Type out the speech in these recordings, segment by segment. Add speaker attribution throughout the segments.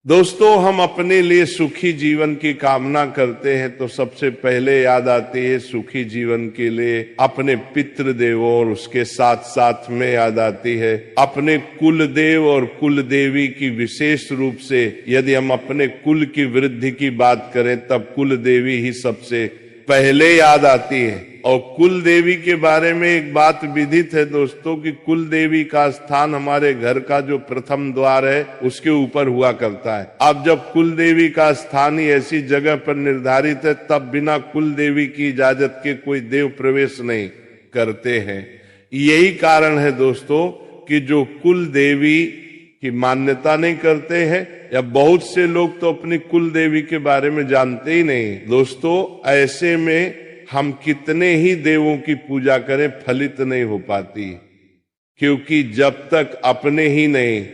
Speaker 1: दोस्तों, हम अपने लिए सुखी जीवन की कामना करते हैं तो सबसे पहले याद आती है सुखी जीवन के लिए अपने पितृ देवों, और उसके साथ साथ में याद आती है अपने कुल देव और कुल देवी की। विशेष रूप से यदि हम अपने कुल की वृद्धि की बात करें तब कुल देवी ही सबसे पहले याद आती है। और कुल देवी के बारे में एक बात विदित है दोस्तों कि कुल देवी का स्थान हमारे घर का जो प्रथम द्वार है उसके ऊपर हुआ करता है। अब जब कुल देवी का स्थान ही ऐसी जगह पर निर्धारित है तब बिना कुल देवी की इजाजत के कोई देव प्रवेश नहीं करते हैं। यही कारण है दोस्तों कि जो कुल देवी की मान्यता नहीं करते हैं, या बहुत से लोग तो अपनी कुल देवी के बारे में जानते ही नहीं। दोस्तों, ऐसे में हम कितने ही देवों की पूजा करें फलित नहीं हो पाती, क्योंकि जब तक अपने ही नहीं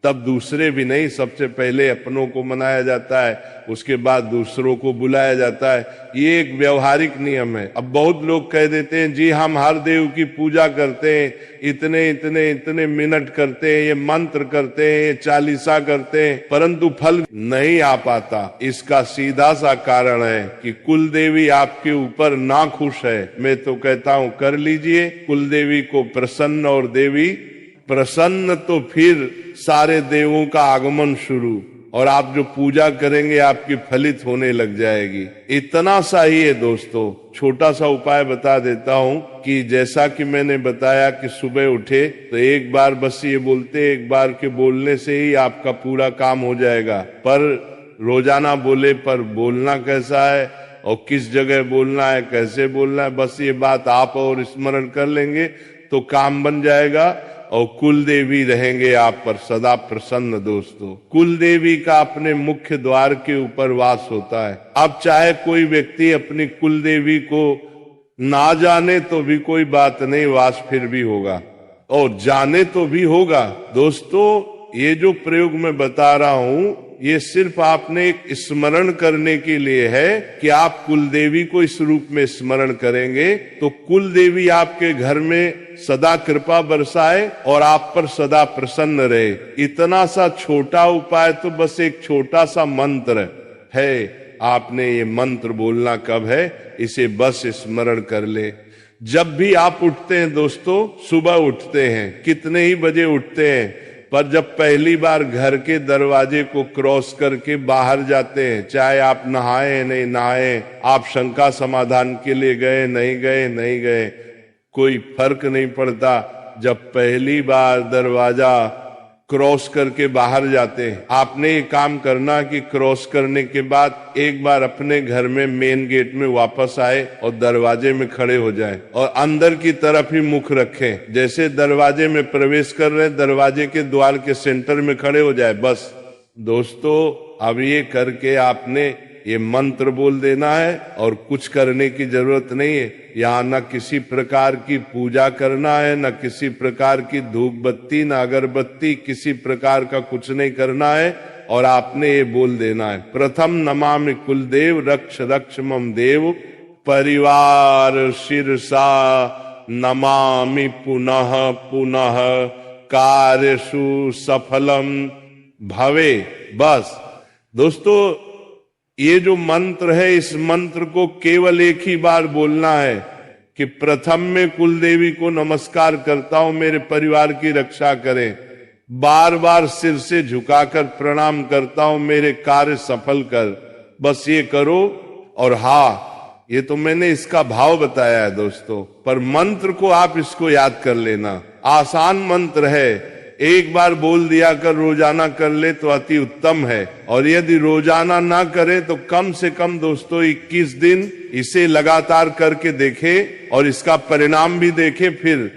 Speaker 1: तब दूसरे भी नहीं। सबसे पहले अपनों को मनाया जाता है, उसके बाद दूसरों को बुलाया जाता है। ये एक व्यवहारिक नियम है। अब बहुत लोग कह देते हैं जी हम हर देव की पूजा करते हैं, इतने इतने इतने मिनट करते हैं, ये मंत्र करते हैं, ये चालीसा करते हैं, परंतु फल नहीं आ पाता। इसका सीधा सा कारण है कि कुल देवी आपके ऊपर ना खुश है। मैं तो कहता हूं कर लीजिए कुल देवी को प्रसन्न, और देवी प्रसन्न तो फिर सारे देवों का आगमन शुरू, और आप जो पूजा करेंगे आपकी फलित होने लग जाएगी। इतना सा ही है दोस्तों। छोटा सा उपाय बता देता हूं कि जैसा कि मैंने बताया कि सुबह उठे तो एक बार बस ये बोलते, एक बार के बोलने से ही आपका पूरा काम हो जाएगा। पर रोजाना बोले पर बोलना कैसा है और किस जगह बोलना है, कैसे बोलना है, बस ये बात आप और स्मरण कर लेंगे तो काम बन जाएगा, और कुल देवी रहेंगे आप पर सदा प्रसन्न। दोस्तों, कुल देवी का अपने मुख्य द्वार के ऊपर वास होता है। अब चाहे कोई व्यक्ति अपनी कुल देवी को ना जाने तो भी कोई बात नहीं, वास फिर भी होगा, और जाने तो भी होगा। दोस्तों, ये जो प्रयोग मैं बता रहा हूं ये सिर्फ आपने एक स्मरण करने के लिए है कि आप कुल देवी को इस रूप में स्मरण करेंगे तो कुल देवी आपके घर में सदा कृपा बरसाए और आप पर सदा प्रसन्न रहे। इतना सा छोटा उपाय तो बस एक छोटा सा मंत्र है। आपने ये मंत्र बोलना कब है, इसे बस स्मरण कर ले। जब भी आप उठते हैं दोस्तों, सुबह उठते हैं, कितने ही बजे उठते हैं, पर जब पहली बार घर के दरवाजे को क्रॉस करके बाहर जाते हैं, चाहे आप नहाए नहीं नहाए, आप शंका समाधान के लिए गए नहीं गए, कोई फर्क नहीं पड़ता। जब पहली बार दरवाजा क्रॉस करके बाहर जाते हैं, आपने ये काम करना कि क्रॉस करने के बाद एक बार अपने घर में मेन गेट में वापस आए और दरवाजे में खड़े हो जाएं और अंदर की तरफ ही मुख रखें। जैसे दरवाजे में प्रवेश कर रहे हैं, दरवाजे के द्वार के सेंटर में खड़े हो जाए बस। दोस्तों, अब ये करके आपने ये मंत्र बोल देना है और कुछ करने की जरूरत नहीं है। यहाँ न किसी प्रकार की पूजा करना है, न किसी प्रकार की धूप बत्ती, न अगरबत्ती, किसी प्रकार का कुछ नहीं करना है। और आपने ये बोल देना है, प्रथम नमामि कुलदेव रक्ष रक्ष मम देव, परिवार शिरसा नमामि पुनः पुनः, कार्यसु सफलम भवे। बस दोस्तों, ये जो मंत्र है इस मंत्र को केवल एक ही बार बोलना है कि प्रथम में कुल देवी को नमस्कार करता हूं, मेरे परिवार की रक्षा करें। बार बार सिर से झुकाकर प्रणाम करता हूं, मेरे कार्य सफल कर। बस ये करो। और हाँ, ये तो मैंने इसका भाव बताया है दोस्तों, पर मंत्र को आप इसको याद कर लेना। आसान मंत्र है, एक बार बोल दिया कर रोजाना कर ले तो अति उत्तम है। और यदि रोजाना ना करे तो कम से कम दोस्तों 21 दिन इसे लगातार करके देखे और इसका परिणाम भी देखे, फिर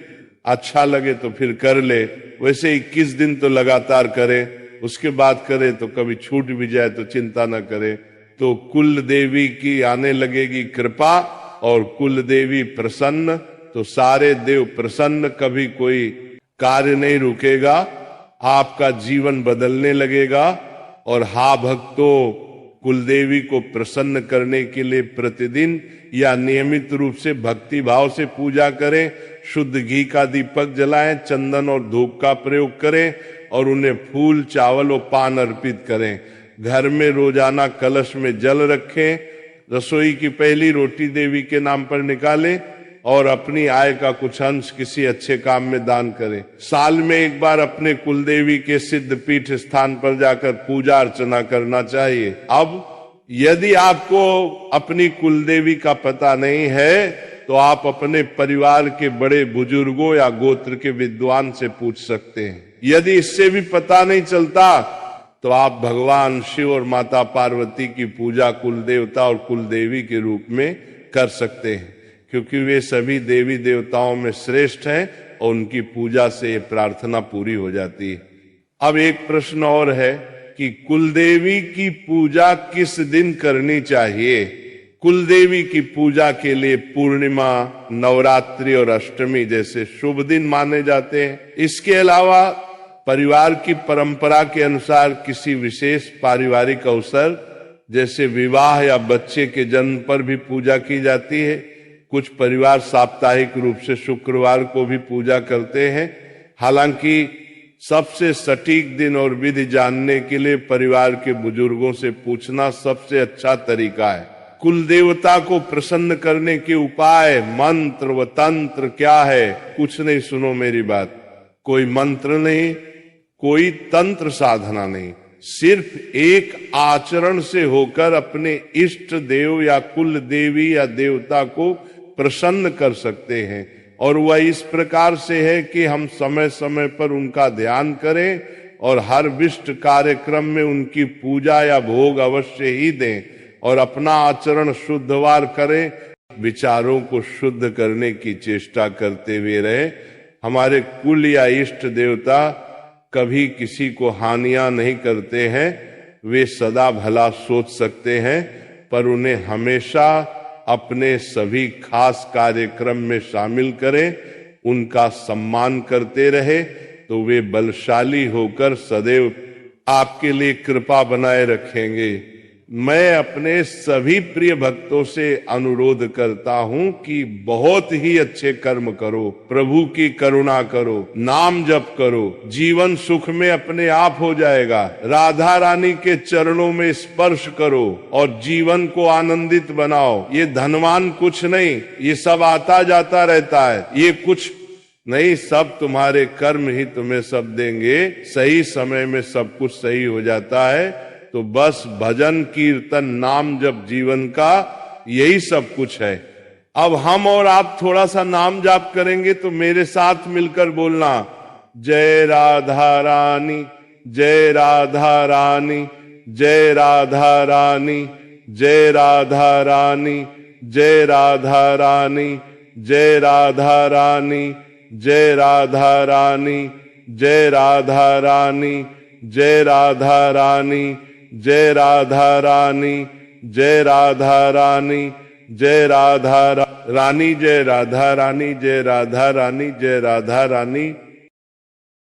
Speaker 1: अच्छा लगे तो फिर कर ले। वैसे 21 दिन तो लगातार करे, उसके बाद करे तो कभी छूट भी जाए तो चिंता न करे। तो कुल देवी की आने लगेगी कृपा, और कुल देवी प्रसन्न तो सारे देव प्रसन्न। कभी कोई कार्य नहीं रुकेगा, आपका जीवन बदलने लगेगा। और हाँ भक्तों, कुलदेवी को प्रसन्न करने के लिए प्रतिदिन या नियमित रूप से भक्ति भाव से पूजा करें, शुद्ध घी का दीपक जलाएं, चंदन और धूप का प्रयोग करें और उन्हें फूल, चावल और पान अर्पित करें। घर में रोजाना कलश में जल रखें, रसोई की पहली रोटी देवी के नाम पर निकालें और अपनी आय का कुछ अंश किसी अच्छे काम में दान करें। साल में एक बार अपने कुलदेवी के सिद्ध पीठ स्थान पर जाकर पूजा अर्चना करना चाहिए। अब यदि आपको अपनी कुलदेवी का पता नहीं है तो आप अपने परिवार के बड़े बुजुर्गों या गोत्र के विद्वान से पूछ सकते हैं। यदि इससे भी पता नहीं चलता तो आप भगवान शिव और माता पार्वती की पूजा कुलदेवता और कुलदेवी के रूप में कर सकते हैं, क्योंकि वे सभी देवी देवताओं में श्रेष्ठ हैं और उनकी पूजा से ये प्रार्थना पूरी हो जाती है। अब एक प्रश्न और है कि कुलदेवी की पूजा किस दिन करनी चाहिए। कुलदेवी की पूजा के लिए पूर्णिमा, नवरात्रि और अष्टमी जैसे शुभ दिन माने जाते हैं। इसके अलावा परिवार की परंपरा के अनुसार किसी विशेष पारिवारिक अवसर जैसे विवाह या बच्चे के जन्म पर भी पूजा की जाती है। कुछ परिवार साप्ताहिक रूप से शुक्रवार को भी पूजा करते हैं। हालांकि सबसे सटीक दिन और विधि जानने के लिए परिवार के बुजुर्गों से पूछना सबसे अच्छा तरीका है। कुल देवता को प्रसन्न करने के उपाय, मंत्र व तंत्र क्या है? कुछ नहीं, सुनो मेरी बात। कोई मंत्र नहीं, कोई तंत्र साधना नहीं, सिर्फ एक आचरण से होकर अपने इष्ट देव या कुल देवी या देवता को प्रसन्न कर सकते हैं। और वह इस प्रकार से है कि हम समय समय पर उनका ध्यान करें और हर विशिष्ट कार्यक्रम में उनकी पूजा या भोग अवश्य ही दें और अपना आचरण शुद्धवार करें। विचारों को शुद्ध करने की चेष्टा करते हुए रहे। हमारे कुल या इष्ट देवता कभी किसी को हानियां नहीं करते हैं। वे सदा भला सोच सकते हैं, पर उन्हें हमेशा अपने सभी खास कार्यक्रम में शामिल करें, उनका सम्मान करते रहे तो वे बलशाली होकर सदैव आपके लिए कृपा बनाए रखेंगे। मैं अपने सभी प्रिय भक्तों से अनुरोध करता हूं कि बहुत ही अच्छे कर्म करो, प्रभु की करुणा करो, नाम जप करो, जीवन सुख में अपने आप हो जाएगा। राधा रानी के चरणों में स्पर्श करो और जीवन को आनंदित बनाओ। ये धनवान कुछ नहीं, ये सब आता जाता रहता है, ये कुछ नहीं, सब तुम्हारे कर्म ही तुम्हें सब देंगे। सही समय में सब कुछ सही हो जाता है। तो बस भजन कीर्तन नाम जप जीवन का यही सब कुछ है। अब हम और आप थोड़ा सा नाम जाप करेंगे तो मेरे साथ मिलकर बोलना, जय राधा रानी, जय राधा रानी, जय राधा रानी, जय राधा रानी, जय राधा रानी, जय राधा रानी, जय राधा रानी, जय राधा रानी, जय राधा रानी, जय राधा रानी, जय राधा रानी, जय राधा रानी, जय राधा रानी, जय राधा रानी, जय राधा रानी।